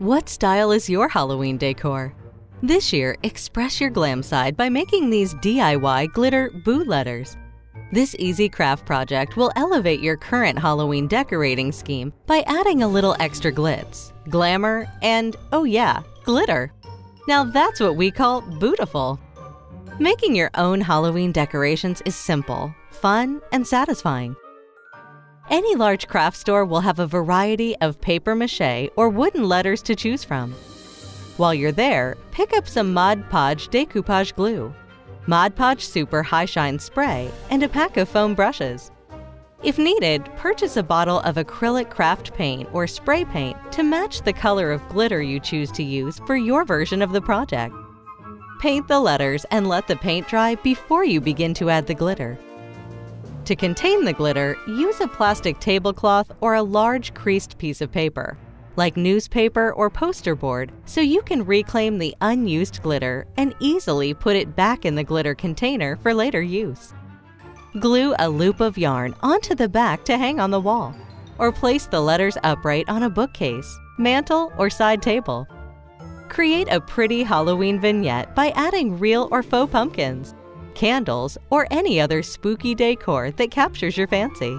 What style is your Halloween decor? This year, express your glam side by making these DIY glitter boo letters. This easy craft project will elevate your current Halloween decorating scheme by adding a little extra glitz, glamour, and, oh yeah, glitter. Now that's what we call boo-tiful. Making your own Halloween decorations is simple, fun, and satisfying. Any large craft store will have a variety of papier-mâché or wooden letters to choose from. While you're there, pick up some Mod Podge decoupage glue, Mod Podge Super High Shine Spray, and a pack of foam brushes. If needed, purchase a bottle of acrylic craft paint or spray paint to match the color of glitter you choose to use for your version of the project. Paint the letters and let the paint dry before you begin to add the glitter. To contain the glitter, use a plastic tablecloth or a large creased piece of paper, like newspaper or poster board, so you can reclaim the unused glitter and easily put it back in the glitter container for later use. Glue a loop of yarn onto the back to hang on the wall, or place the letters upright on a bookcase, mantle, or side table. Create a pretty Halloween vignette by adding real or faux pumpkins, candles, or any other spooky decor that captures your fancy.